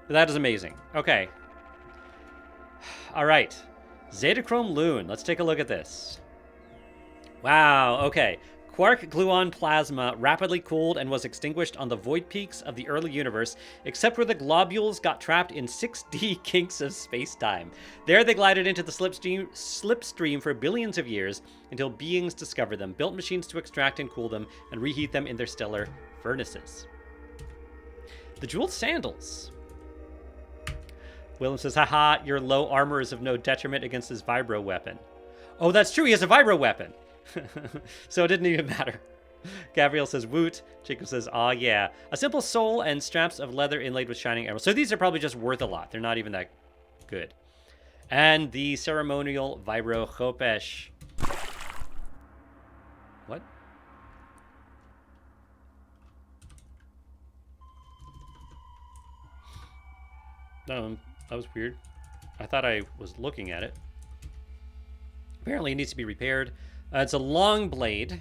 That is amazing. Okay. All right. Zetachrome Loon. Let's take a look at this. Wow, okay. Quark gluon plasma rapidly cooled and was extinguished on the void peaks of the early universe, except where the globules got trapped in 6D kinks of space-time. There they glided into the slipstream for billions of years until beings discovered them, built machines to extract and cool them, and reheat them in their stellar furnaces. The jeweled sandals. Willem says, haha, your low armor is of no detriment against his vibro weapon. Oh, that's true, he has a vibro weapon. So it didn't even matter. Gabrielle says, woot. Jacob says, aw, yeah. A simple sole and straps of leather inlaid with shining emeralds. So these are probably just worth a lot. They're not even that good. And the ceremonial vibrokhopesh. What? That was weird. I thought I was looking at it. Apparently it needs to be repaired. It's a long blade.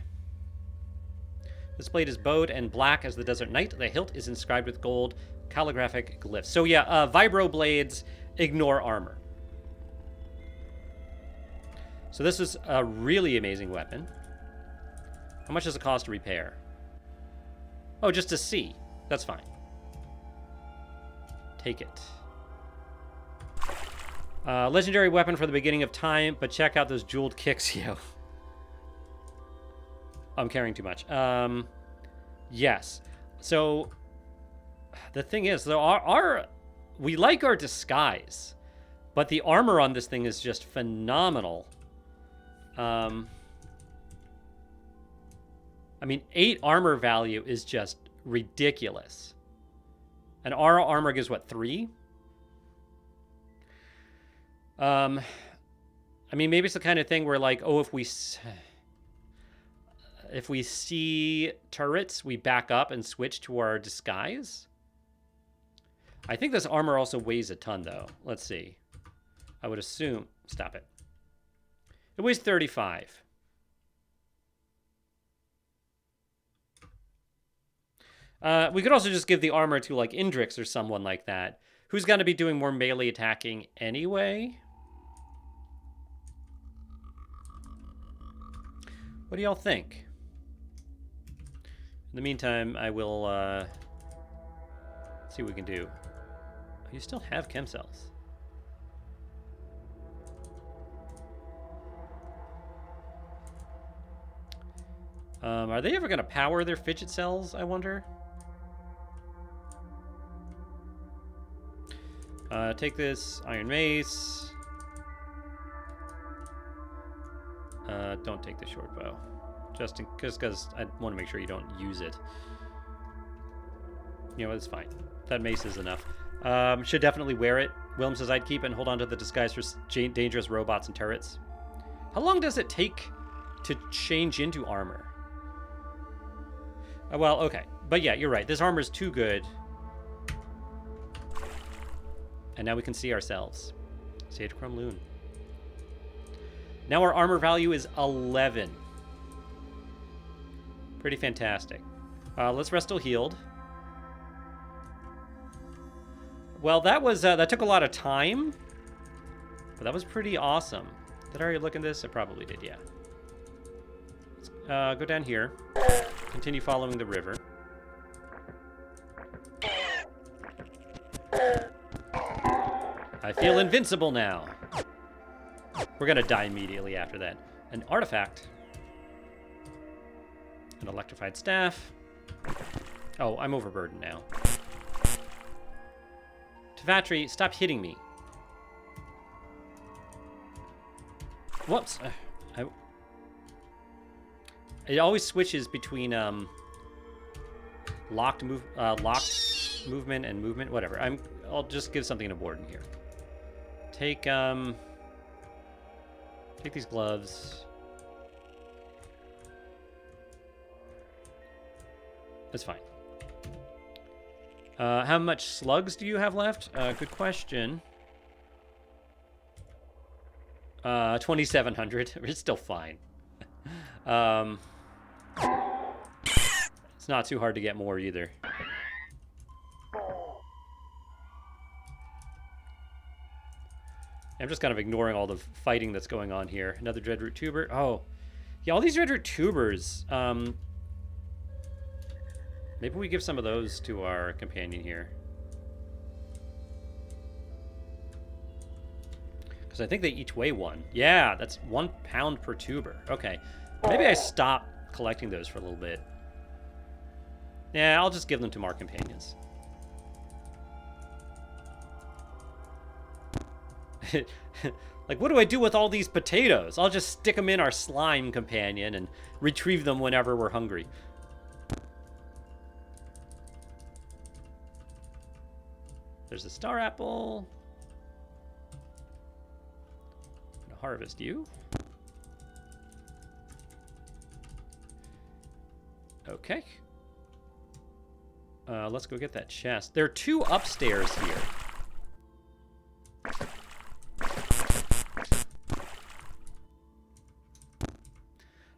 This blade is bowed and black as the desert night. The hilt is inscribed with gold calligraphic glyphs. So yeah, vibro blades ignore armor. So this is a really amazing weapon. How much does it cost to repair? Oh, just to see. That's fine. Take it. Legendary weapon for the beginning of time, but check out those jeweled kicks, yo. I'm carrying too much. Yes. So the thing is, though, we like our disguise, but the armor on this thing is just phenomenal. I mean, 8 armor value is just ridiculous. And our armor gives what, 3? I mean, maybe it's the kind of thing where, like, oh, if we see turrets, we back up and switch to our disguise. I think this armor also weighs a ton, though. Let's see. I would assume... Stop it. It weighs 35. We could also just give the armor to, like, Indrix or someone like that, who's going to be doing more melee attacking anyway. What do y'all think? In the meantime, I will see what we can do. Oh, you still have chem cells. Are they ever going to power their fidget cells, I wonder? Take this iron mace. Don't take the short bow. Just because I want to make sure you don't use it. You know, it's fine. That mace is enough. Should definitely wear it. Willem says I'd keep it and hold on to the disguise for dangerous robots and turrets. How long does it take to change into armor? Well, okay. But yeah, you're right. This armor is too good. And now we can see ourselves. Zetachrome Loon. Now our armor value is 11. Pretty fantastic. Let's rest till healed. Well, that was that took a lot of time, but that was pretty awesome. Did I already look at this? I probably did, yeah. Let's go down here. Continue following the river. I feel invincible now. We're gonna die immediately after that. An artifact. An electrified staff. Oh, I'm overburdened now. Tvatri, stop hitting me. Whoops. It always switches between locked movement and movement. Whatever. I'll just give something important here. Take these gloves. That's fine. How much slugs do you have left? Good question. 2,700. It's still fine. It's not too hard to get more either. I'm just kind of ignoring all the fighting that's going on here. Another Dreadroot Tuber. Oh, yeah, all these Dreadroot Tubers. Maybe we give some of those to our companion here. Because I think they each weigh 1. Yeah, that's 1 pound per tuber. Okay. Maybe I stop collecting those for a little bit. Yeah, I'll just give them to our companions. Like, what do I do with all these potatoes? I'll just stick them in our slime companion and retrieve them whenever we're hungry. There's a star apple. I'm gonna harvest you. Okay. Let's go get that chest. There are 2 upstairs here.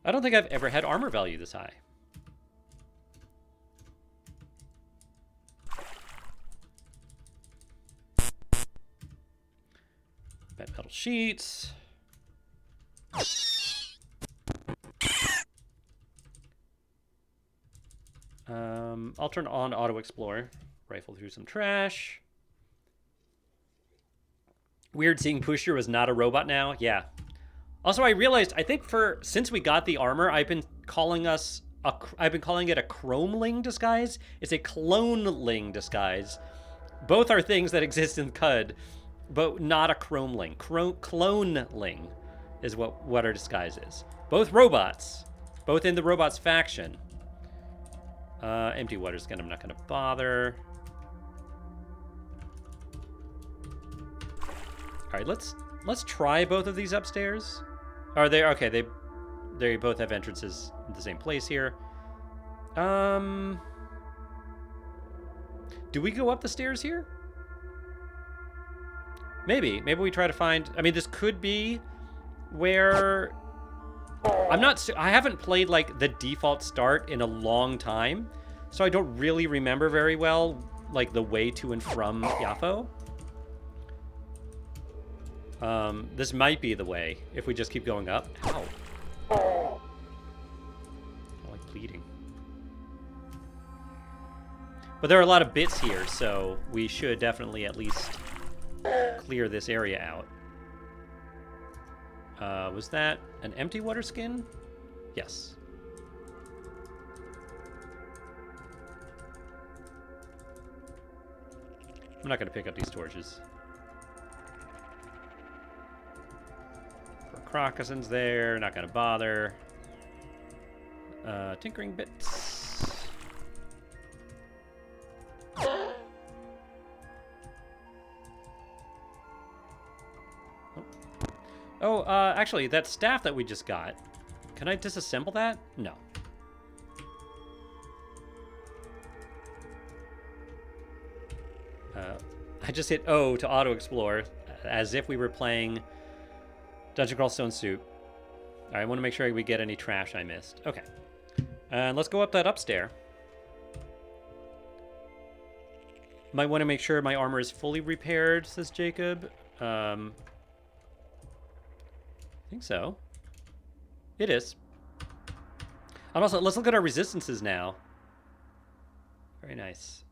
I don't think I've ever had armor value this high. Bent metal sheets. I'll turn on Auto Explore. Rifle through some trash. Weird seeing Pusher was not a robot now. Yeah. Also, I realized, I think since we got the armor, I've been calling it a chromeling disguise. It's a cloneling disguise. Both are things that exist in CUD, but not a chromeling. Cloneling is what our disguise is. Both robots. Both in the robots faction. Empty water skin, I'm not going to bother. All right, let's try both of these upstairs. Are they okay? They both have entrances in the same place here. Do we go up the stairs here? Maybe we try to find. I mean, this could be where. I haven't played like the default start in a long time, so I don't really remember very well like the way to and from Yafo. This might be the way if we just keep going up. Ow. I like bleeding. But there are a lot of bits here, so we should definitely at least clear this area out. Was that an empty water skin? Yes. I'm not going to pick up these torches. Crocusins there, not gonna bother. Tinkering bits. Oh, actually, that staff that we just got, can I disassemble that? No. I just hit O to auto-explore, as if we were playing Dungeon Crawl Stone Soup. All right, I want to make sure we get any trash I missed. Okay. And let's go up that upstairs. Might want to make sure my armor is fully repaired, says Jacob. I think so. It is. And also, let's look at our resistances now. Very nice.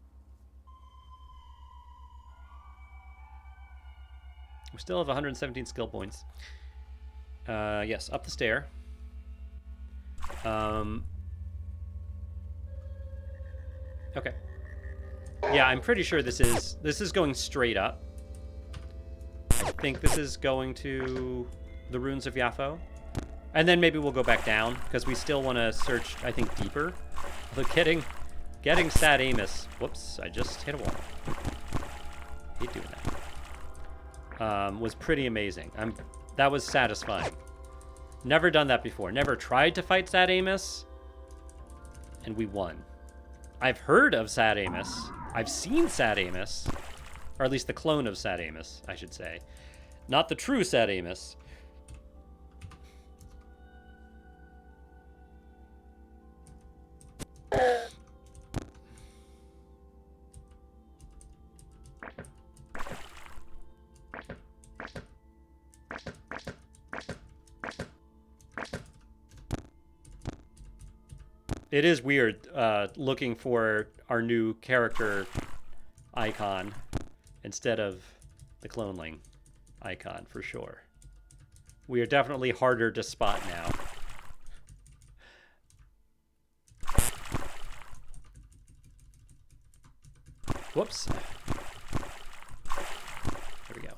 We still have 117 skill points. Yes, up the stair. Okay. Yeah, I'm pretty sure this is going straight up. I think this is going to the ruins of Yafo. And then maybe we'll go back down, because we still want to search, I think, deeper. Look, getting Saad Amus. Whoops, I just hit a wall. Hate doing that. Was pretty amazing. That was satisfying. Never done that before. Never tried to fight Saad Amus, and we won. I've heard of Saad Amus. I've seen Saad Amus, or at least the clone of Saad Amus, I should say. Not the true Saad Amus. It is weird looking for our new character icon instead of the cloneling icon, for sure. We are definitely harder to spot now. Whoops. There we go.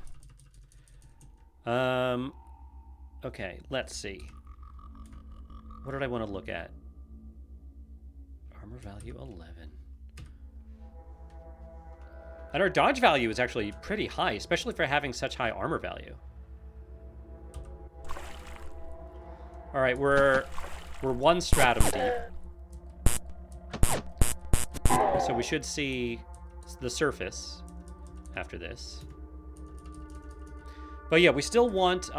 Okay, let's see. What did I want to look at? Armor value 11. And our dodge value is actually pretty high, especially for having such high armor value. All right, we're one stratum deep. So we should see the surface after this. But yeah, we still want...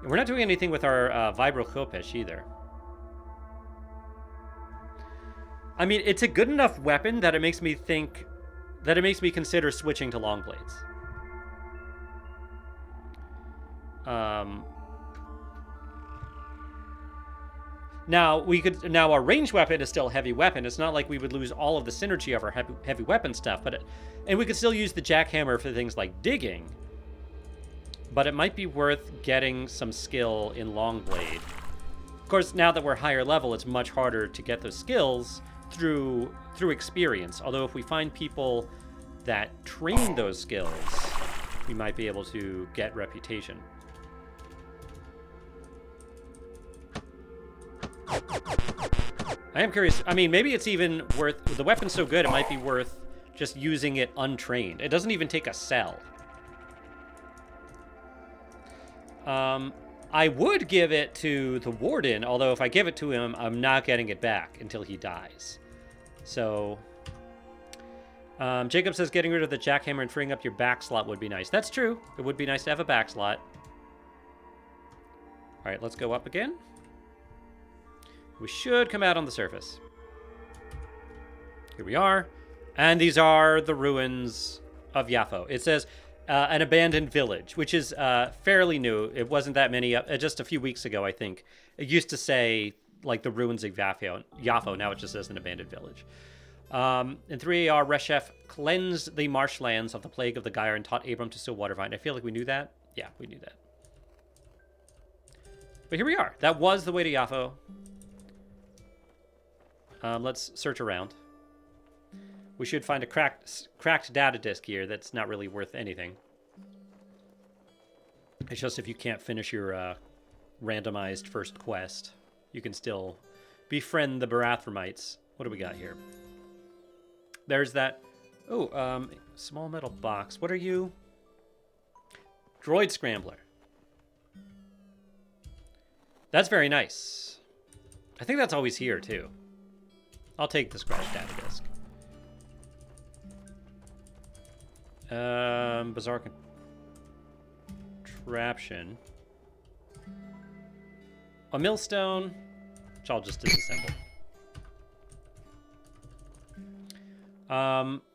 we're not doing anything with our vibrokhopesh either. I mean, it's a good enough weapon that it makes me think... that it makes me consider switching to long blades. Now our ranged weapon is still a heavy weapon. It's not like we would lose all of the synergy of our heavy weapon stuff, and we could still use the jackhammer for things like digging. But it might be worth getting some skill in long blade. Of course, now that we're higher level, it's much harder to get those skills through experience. Although if we find people that train those skills, we might be able to get reputation. I am curious. I mean, maybe it's even worth... the weapon's so good, it might be worth just using it untrained. It doesn't even take a cell. I would give it to the warden, although if I give it to him, I'm not getting it back until he dies. So... Jacob says getting rid of the jackhammer and freeing up your back slot would be nice. That's true. It would be nice to have a back slot. All right, let's go up again. We should come out on the surface. Here we are. And these are the ruins of Yafo. It says an abandoned village, which is fairly new. It wasn't that many, just a few weeks ago, I think. It used to say, like, the ruins of Yafo. Now it just says an abandoned village. In 3AR, Reshef cleansed the marshlands of the plague of the Gyre and taught Abram to sow water vine. I feel like we knew that. Yeah, we knew that. But here we are. That was the way to Yafo. Let's search around. We should find a cracked data disk here that's not really worth anything. It's just if you can't finish your randomized first quest, you can still befriend the Barathromites. What do we got here? There's that... Oh, small metal box. What are you? Droid Scrambler. That's very nice. I think that's always here, too. I'll take the scratch data disk. Bizarre contraption. A millstone, which I'll just disassemble.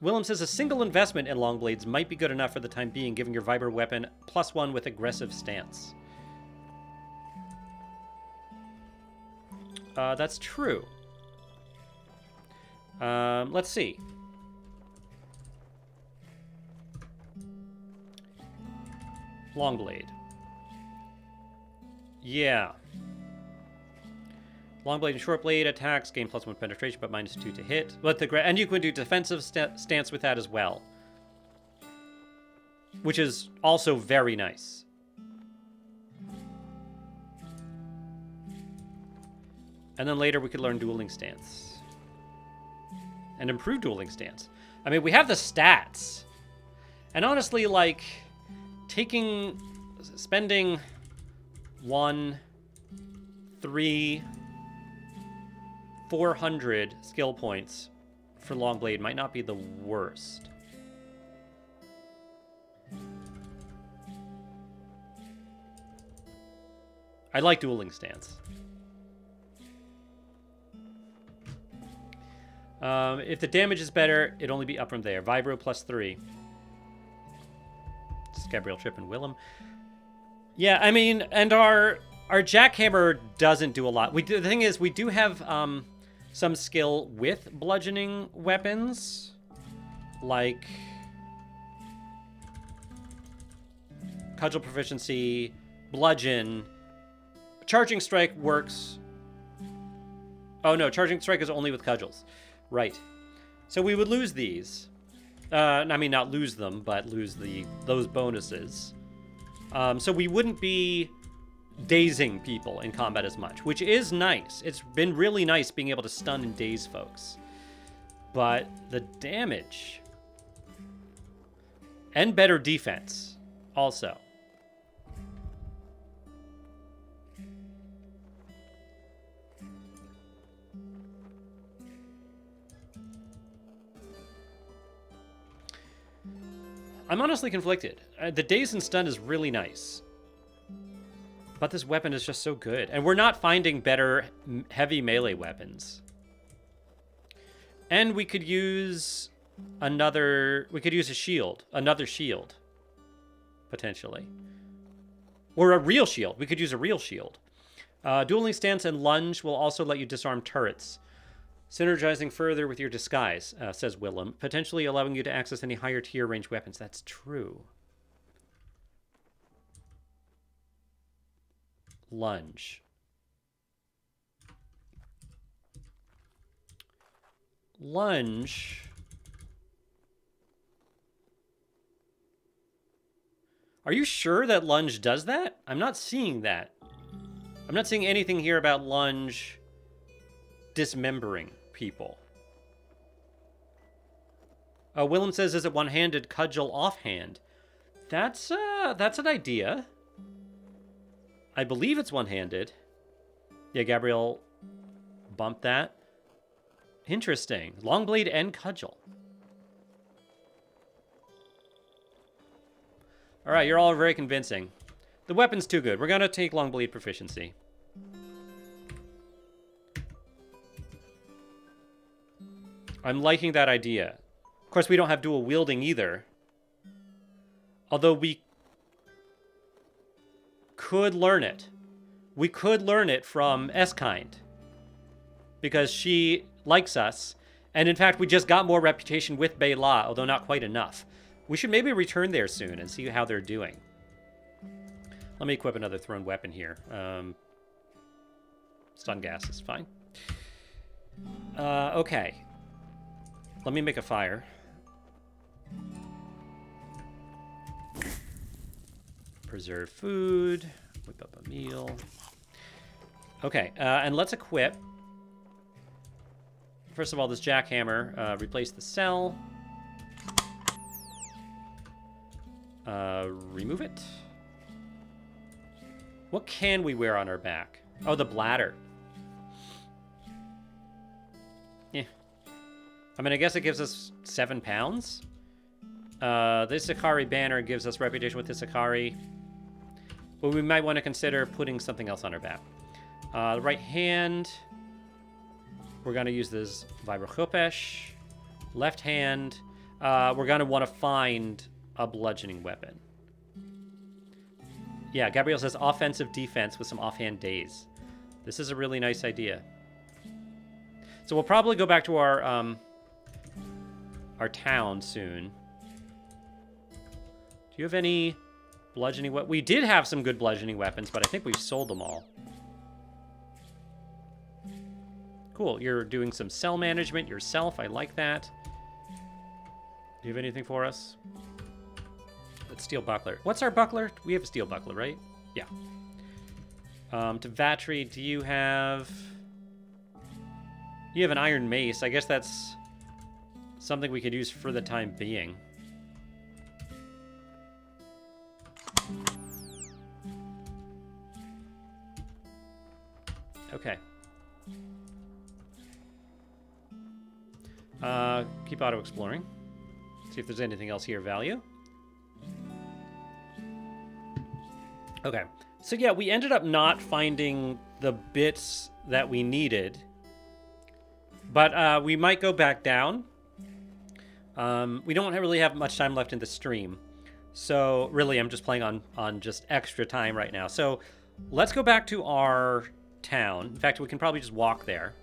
Willem says a single investment in long blades might be good enough for the time being, giving your vibro weapon +1 with aggressive stance. That's true. Let's see. Long blade. Yeah. Long blade and short blade attacks gain +1 penetration, but -2 to hit. But and you can do defensive stance with that as well, which is also very nice. And then later we could learn dueling stance and improve dueling stance. I mean, we have the stats, and honestly, like spending 1, 3, 400 skill points for long blade might not be the worst. I like dueling stance. If the damage is better, it'd only be up from there. Vibro +3. Just Gabriel, Trip, and Willem. Yeah, I mean, and our Our jackhammer doesn't do a lot. The thing is, we do have some skill with bludgeoning weapons, like cudgel proficiency, bludgeon. Charging strike works. Oh no, charging strike is only with cudgels. Right. So we would lose these. I mean, not lose them, but lose those bonuses. So we wouldn't be dazing people in combat as much, which is nice. It's been really nice being able to stun and daze folks. But the damage and better defense also. I'm honestly conflicted. The daze and stun is really nice. But this weapon is just so good. And we're not finding better heavy melee weapons. And we could use another... We could use a shield. Another shield. Potentially. Or a real shield. We could use a real shield. Dueling stance and lunge will also let you disarm turrets. Synergizing further with your disguise, says Willem, potentially allowing you to access any higher tier range weapons. That's true. Lunge. Lunge. Are you sure that lunge does that? I'm not seeing that. I'm not seeing anything here about lunge dismembering people. Willem says, is it one-handed cudgel offhand? That's an idea. I believe it's one-handed. Yeah, Gabriel bumped that. Interesting. Long blade and cudgel. All right, you're all very convincing. The weapon's too good. We're going to take long blade proficiency. I'm liking that idea. Of course, we don't have dual wielding either. Although we could learn it. We could learn it from Eskind. Because she likes us. And in fact, we just got more reputation with Bela, although not quite enough. We should maybe return there soon and see how they're doing. Let me equip another thrown weapon here. Stun gas is fine. Okay. Let me make a fire. Preserve food. Whip up a meal. Okay, and let's equip. First of all, this jackhammer. Replace the cell. Remove it. What can we wear on our back? Oh, the bladder. Yeah. I mean, I guess it gives us 7 pounds. This Ikari banner gives us reputation with this Ikari. But we might want to consider putting something else on our back. The right hand. We're going to use this vibrokhopesh. Left hand. We're going to want to find a bludgeoning weapon. Yeah, Gabriel says offensive defense with some offhand daze. This is a really nice idea. So we'll probably go back to our town soon. Do you have any bludgeoning weapons? We did have some good bludgeoning weapons, but I think we've sold them all. Cool, you're doing some cell management yourself. I like that. Do you have anything for us? Let's steel buckler. What's our buckler? We have a steel buckler, right? Yeah. To Vatry, do you have... You have an iron mace. I guess that's something we could use for the time being. Okay. Keep auto-exploring. See if there's anything else here of value. Okay. So yeah, we ended up not finding the bits that we needed. But we might go back down. We don't really have much time left in the stream. So really, I'm just playing on just extra time right now. So let's go back to our town. In fact, we can probably just walk there.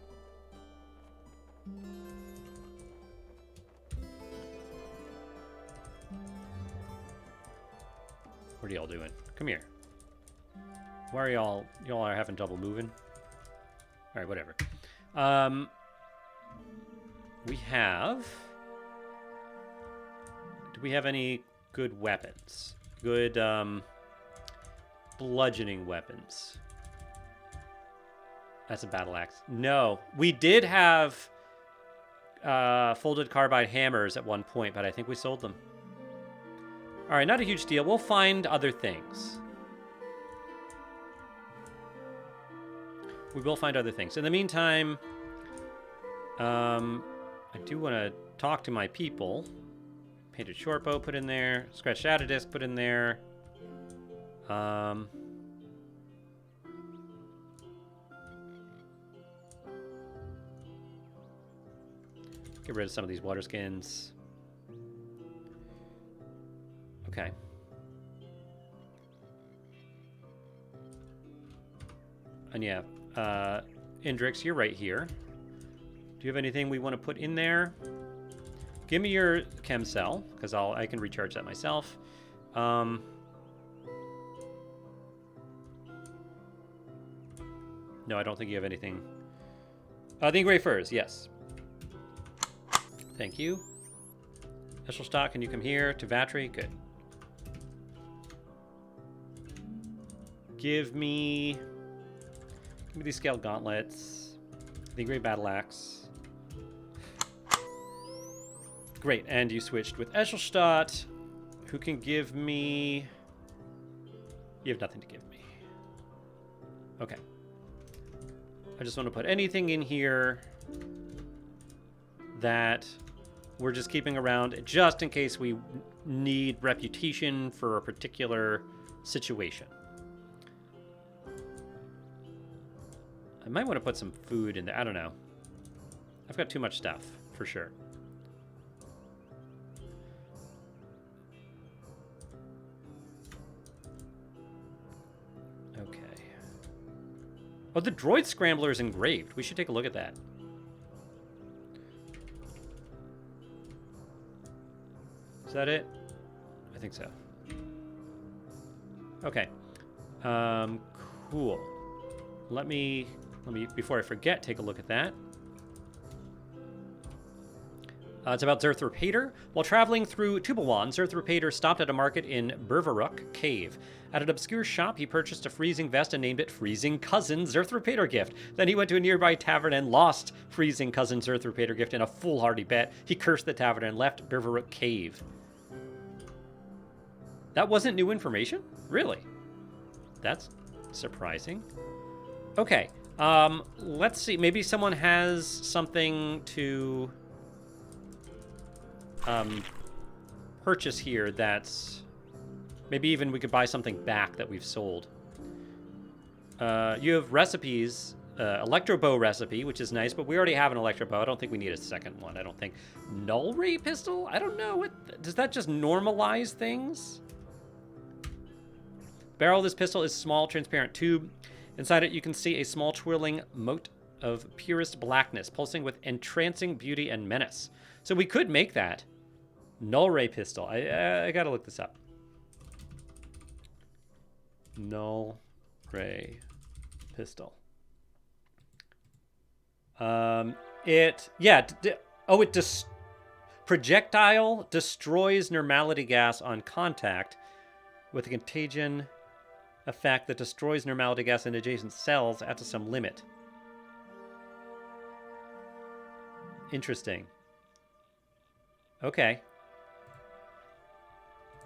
What are y'all doing? Come here. Why are y'all are having trouble moving? All right, whatever. We have... Do we have any good weapons? Good, bludgeoning weapons. That's a battle axe. No. We did have folded carbide hammers at one point, but I think we sold them. All right, not a huge deal. We'll find other things. We will find other things. In the meantime, I do want to talk to my people. Painted shortbow put in there. Scratched shadow disc put in there. Get rid of some of these water skins. Okay. And yeah, Indrix, you're right here. Do you have anything we want to put in there? Give me your chem cell, because I can recharge that myself. No, I don't think you have anything. The engraved furs, yes. Thank you. Eshelstock, can you come here? Tavatri, good. Give me these scaled gauntlets. The engraved battle axe. Great, and you switched with Eshelstadt, who can give me... You have nothing to give me. Okay. I just want to put anything in here that we're just keeping around just in case we need reputation for a particular situation. I might want to put some food in there. I don't know. I've got too much stuff, for sure. Okay. Oh, the droid scrambler is engraved. We should take a look at that. Is that it? I think so. Okay. Cool. Let me, before I forget, take a look at that. It's about Zerthrup Hader. While traveling through Tubalwan, Zerthrup Hader stopped at a market in Bervaruk Cave. At an obscure shop, he purchased a freezing vest and named it Freezing Cousin Zerthrup Hader Gift. Then he went to a nearby tavern and lost Freezing Cousin Zerthrup Hader Gift in a foolhardy bet. He cursed the tavern and left Bervaruk Cave. That wasn't new information? Really? That's surprising. Okay. Let's see. Maybe someone has something to purchase here that's... Maybe even we could buy something back that we've sold. You have recipes. Electro bow recipe, which is nice, but we already have an electro bow. I don't think we need a second one. I don't think. Null ray pistol? I don't know. Does that just normalize things? Barrel of this pistol is small, transparent tube. Inside it, you can see a small twirling mote of purest blackness, pulsing with entrancing beauty and menace. So we could make that. Null ray pistol. I gotta look this up. Null ray pistol. Projectile destroys normality gas on contact with a contagion effect that destroys normality gas in adjacent cells at some limit. Interesting. Okay.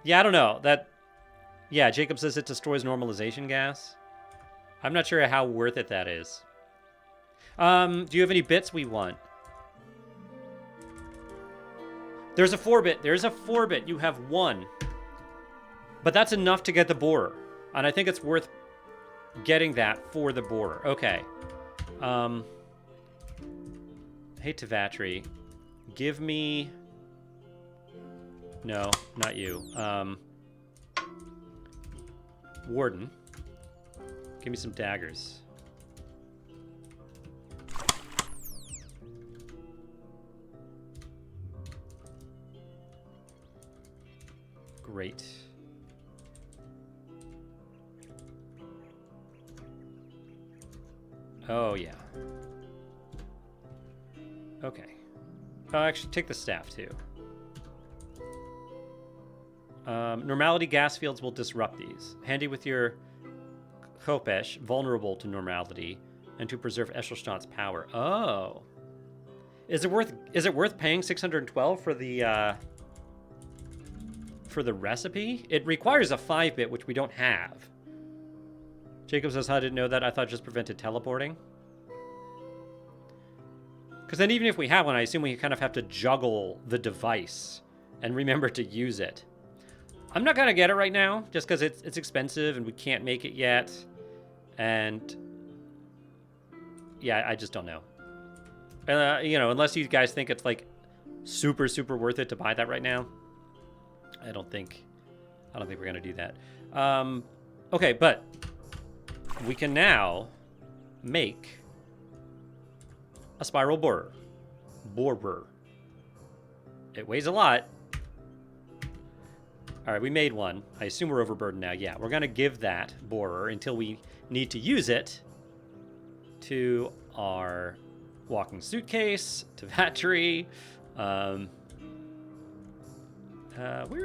Yeah, I don't know. Yeah, Jacob says it destroys normalization gas. I'm not sure how worth it that is. Do you have any bits we want? There's a 4-bit. There's a 4-bit. You have one. But that's enough to get the borer. And I think it's worth getting that for the borer. Okay. Hey, Tavatri. Give me... No, not you. Warden. Give me some daggers. Great. Oh, yeah. Okay. Actually, take the staff, too. Normality gas fields will disrupt these. Handy with your Khopesh, vulnerable to normality, and to preserve Eshelstadt's power. Oh. Is it worth paying 612 for the recipe? It requires a 5-bit, which we don't have. Jacob says, I didn't know that. I thought it just prevented teleporting. Because then even if we have one, I assume we kind of have to juggle the device and remember to use it. I'm not going to get it right now, just because it's expensive and we can't make it yet. And yeah, I just don't know. You know, unless you guys think it's like super, super worth it to buy that right now. I don't think we're going to do that. Okay, but we can now make a spiral borer. It weighs a lot. All right, we made one. I assume we're overburdened now. Yeah, we're going to give that borer until we need to use it to our walking suitcase, to battery. Where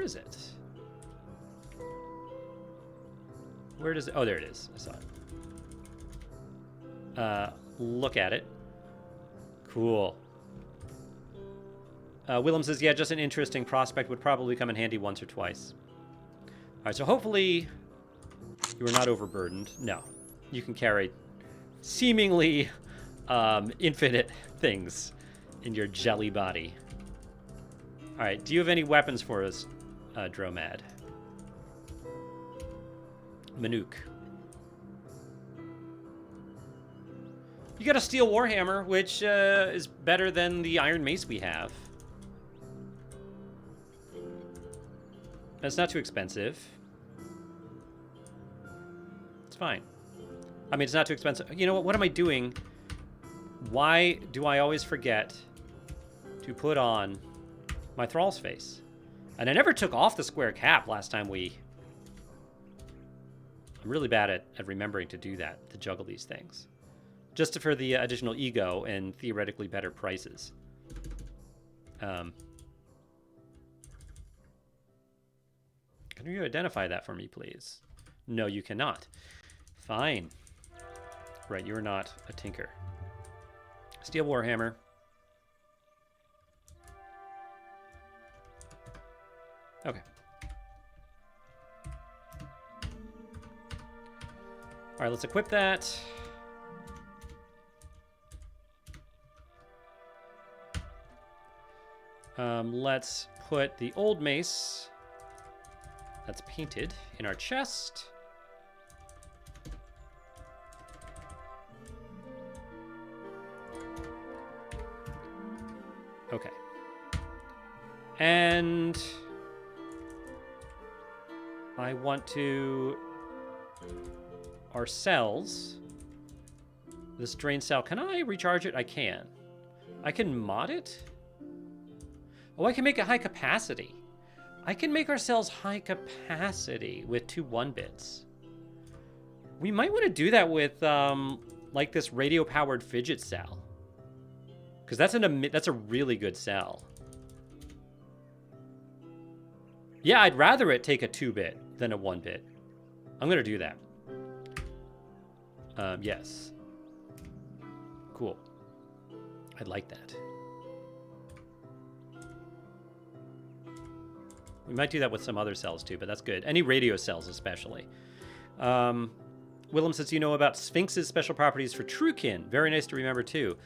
is it? Where does it? Oh, there it is. I saw it. Look at it. Cool. Willem says, yeah, just an interesting prospect. Would probably come in handy once or twice. All right, so hopefully you are not overburdened. No. You can carry seemingly infinite things in your jelly body. All right, do you have any weapons for us, Dromad? Manuk. You got a steel warhammer, which is better than the iron mace we have. It's not too expensive. It's fine. I mean, it's not too expensive. You know what? What am I doing? Why do I always forget to put on my Thrall's face? And I never took off the square cap last time we... I'm really bad at remembering to do that, to juggle these things. Just for the additional ego and theoretically better prices. Can you identify that for me, please? No, you cannot. Fine. Right, you're not a tinker. Steel warhammer. Okay. All right, let's equip that. Let's put the old mace that's painted in our chest. Okay. And I want to... Our cells. This drain cell. Can I recharge it? I can. I can mod it? Oh, I can make it high capacity. I can make our cells high capacity with 2 1-bits. We might want to do that with, like this radio-powered fidget cell. Because that's a really good cell. Yeah, I'd rather it take a 2-bit than a 1-bit. I'm going to do that. Yes. Cool. I'd like that. We might do that with some other cells too, but that's good. Any radio cells especially. Willem says, you know about Sphinx's special properties for Truekin. Very nice to remember too.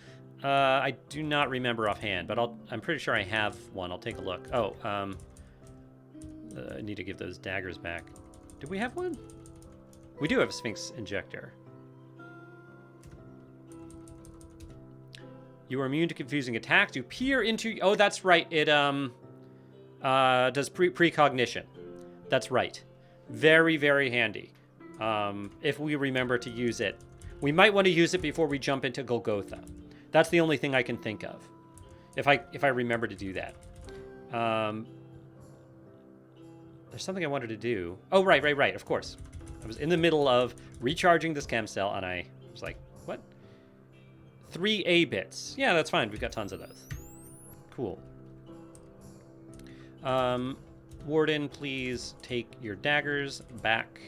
I do not remember offhand, but I'm pretty sure I have one. I'll take a look. Oh, I need to give those daggers back. Do we have one? We do have a Sphinx injector. You are immune to confusing attacks. You peer into... Oh, that's right. It does precognition. That's right. Very, very handy. if we remember to use it. We might want to use it before we jump into Golgotha. That's the only thing I can think of. If I remember to do that. There's something I wanted to do. Oh, right, of course. I was in the middle of recharging this chem cell, and I was like, what? 3 A bits. Yeah, that's fine. We've got tons of those. Cool. Warden, please take your daggers back.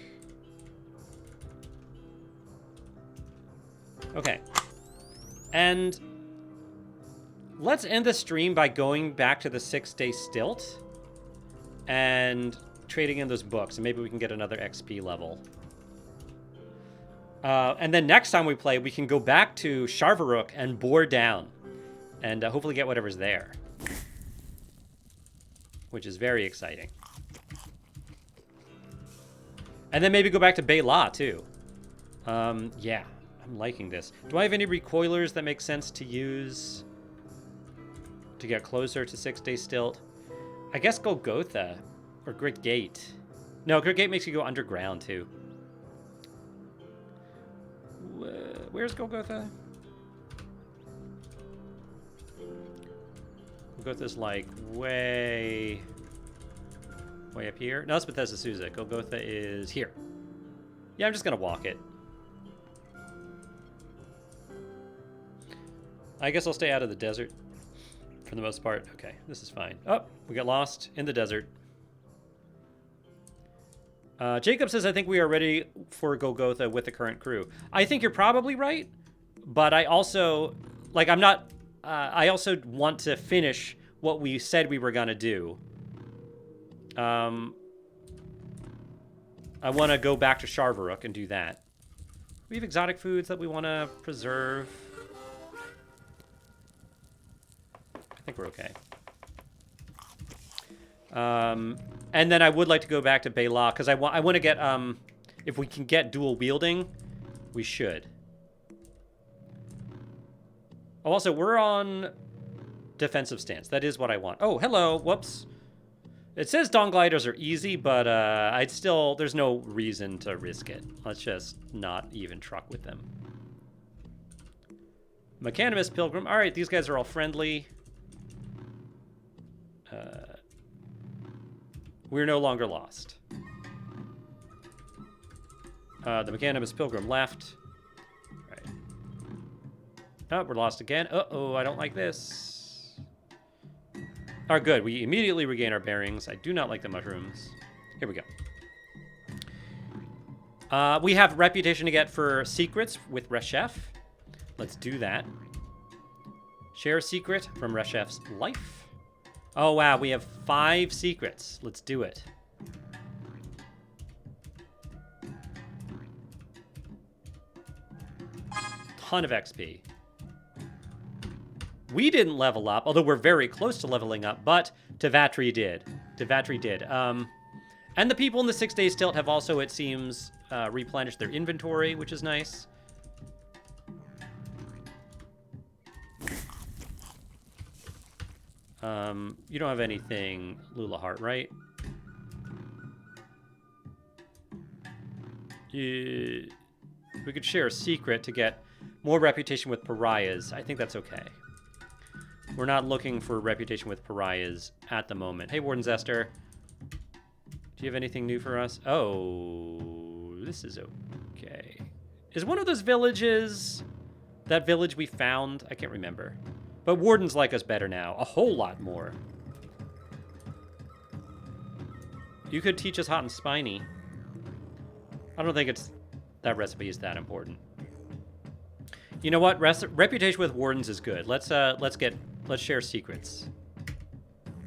Okay. And let's end the stream by going back to the 6-day stilt and trading in those books, and maybe we can get another XP level. And then next time we play, we can go back to Sharvaruk and bore down, and hopefully get whatever's there, which is very exciting. And then maybe go back to Bela too. Yeah, I'm liking this. Do I have any recoilers that make sense to use to get closer to 6-day stilt? I guess Golgotha or Grit Gate. No, Grit Gate makes you go underground too. Where's Golgotha? Golgotha's like way up here. No, it's Bethesda Souza. Golgotha is here. Yeah, I'm just gonna walk it. I guess I'll stay out of the desert for the most part. Okay, this is fine. Oh, we got lost in the desert. Jacob says, I think we are ready for Golgotha with the current crew. I think you're probably right, but I also, like, I'm not, I also want to finish what we said we were going to do. I want to go back to Sharvaruk and do that. We have exotic foods that we want to preserve. I think we're okay. And then I would like to go back to Bela, because I want to get, if we can get dual wielding, we should. Oh, also, we're on defensive stance. That is what I want. Oh, hello. Whoops. It says Dawn Gliders are easy, but I'd still, there's no reason to risk it. Let's just not even truck with them. Mechanimus Pilgrim. All right, these guys are all friendly. We're no longer lost. The Mechanimus Pilgrim left. Right. Oh, we're lost again. Uh-oh, I don't like this. All right, good. We immediately regain our bearings. I do not like the mushrooms. Here we go. We have reputation to get for secrets with Reshef. Let's do that. Share a secret from Reshef's life. Oh, wow, we have 5 secrets. Let's do it. Ton of XP. We didn't level up, although we're very close to leveling up, but Tevatri did. Tevatri did. And the people in the 6-day stilt have also, it seems, replenished their inventory, which is nice. You don't have anything Lula Heart, right? We could share a secret to get more reputation with pariahs. I think that's okay. We're not looking for reputation with pariahs at the moment. Hey, Warden Zester. Do you have anything new for us? Oh, this is okay. Is one of those villages that village we found? I can't remember. But Wardens like us better now. A whole lot more. You could teach us hot and spiny. I don't think that recipe is that important. You know what? Reputation with Wardens is good. Let's share secrets.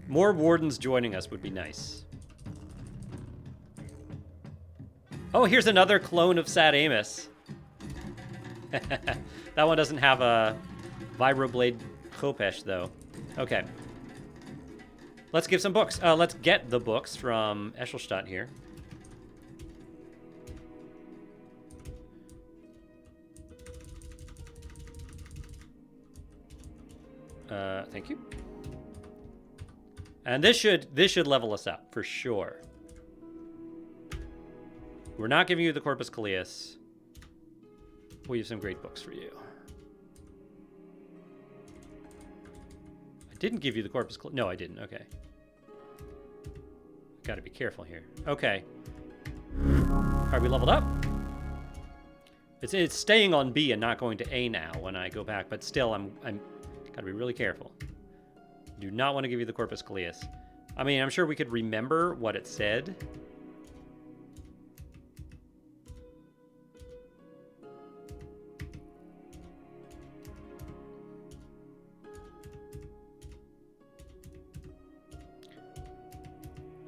More Wardens joining us would be nice. Oh, here's another clone of Saad Amus. That one doesn't have a vibrokhopesh though. Okay. Let's give some books. Let's get the books from Eshelstadt here. Thank you. And this should level us up for sure. We're not giving you the Corpus Calleus. We have some great books for you. I didn't give you the Corpus Calleus. No, I didn't. Okay. Got to be careful here. Okay. Are we leveled up? It's staying on B and not going to A now when I go back, but still, I'm got to be really careful. Do not want to give you the Corpus Calleus. I mean, I'm sure we could remember what it said.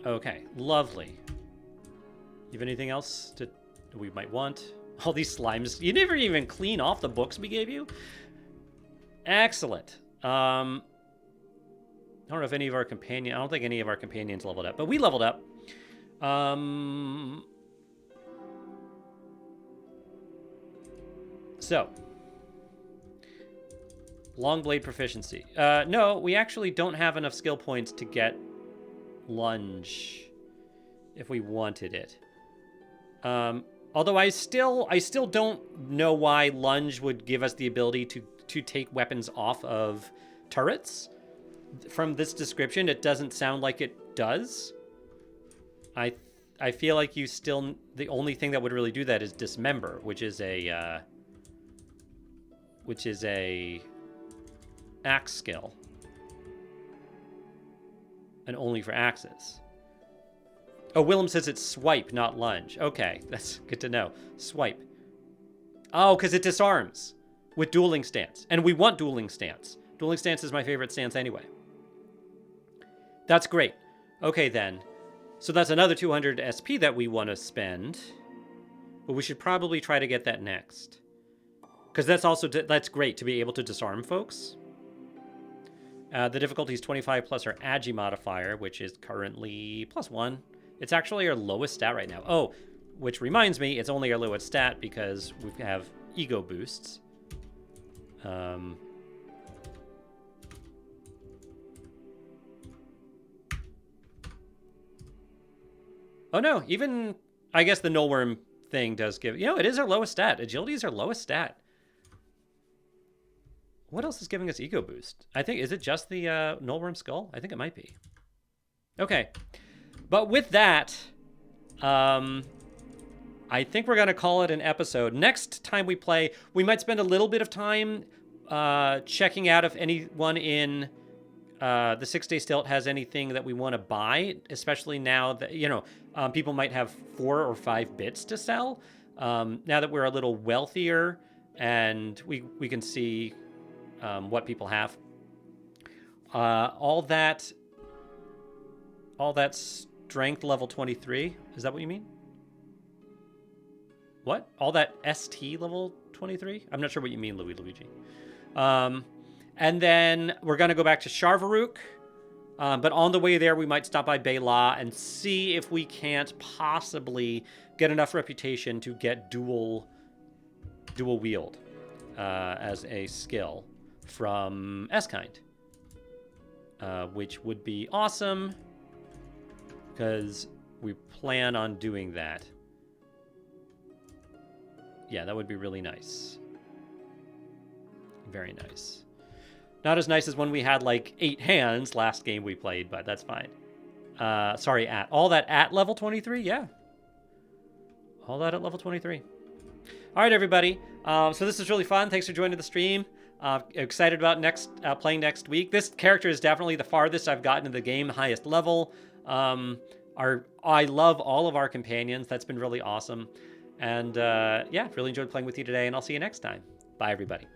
Okay, lovely. You have anything else that we might want? All these slimes. You never even clean off the books we gave you? Excellent. I don't know if any of our companions... I don't think any of our companions leveled up, but we leveled up. So. Long blade proficiency. No, we actually don't have enough skill points to get lunge if we wanted it. Although I still don't know why lunge would give us the ability to take weapons off of turrets. From this description, it doesn't sound like it does. I feel like you still... The only thing that would really do that is dismember, which is a axe skill. And only for axes. Oh, Willem says it's swipe, not lunge. Okay, that's good to know. Swipe. Oh, because it disarms with dueling stance. And we want dueling stance. Dueling stance is my favorite stance anyway. That's great. Okay, then. So that's another 200 SP that we want to spend. But we should probably try to get that next. Because that's great to be able to disarm folks. The difficulty is 25 plus our Agi modifier, which is currently +1. It's actually our lowest stat right now. Oh, which reminds me, it's only our lowest stat because we have ego boosts. Oh no, even, I guess the nullworm thing does give... You know, it is our lowest stat. Agility is our lowest stat. What else is giving us ego boost? I think, is it just the nullworm skull? I think it might be. Okay. But with that, I think we're going to call it an episode. Next time we play, we might spend a little bit of time checking out if anyone in the 6-Day Stilt has anything that we want to buy, especially now that, you know, people might have 4 or 5 bits to sell. Now that we're a little wealthier and we can see what people have. All that strength level 23. Is that what you mean? What? All that ST level 23? I'm not sure what you mean, Luigi. And then we're going to go back to Sharvaruk. But on the way there, we might stop by Bela and see if we can't possibly get enough reputation to get dual wield as a skill from S-Kind. Which would be awesome, because we plan on doing that. Yeah, that would be really nice. Very nice. Not as nice as when we had like 8 hands last game we played, but that's fine. Sorry, all that at level 23? Yeah. All that at level 23. All right, everybody. So this is really fun. Thanks for joining the stream. Excited about playing next week. This character is definitely the farthest I've gotten in the game, highest level. I love all of our companions. That's been really awesome. And yeah, really enjoyed playing with you today, and I'll see you next time. Bye, everybody.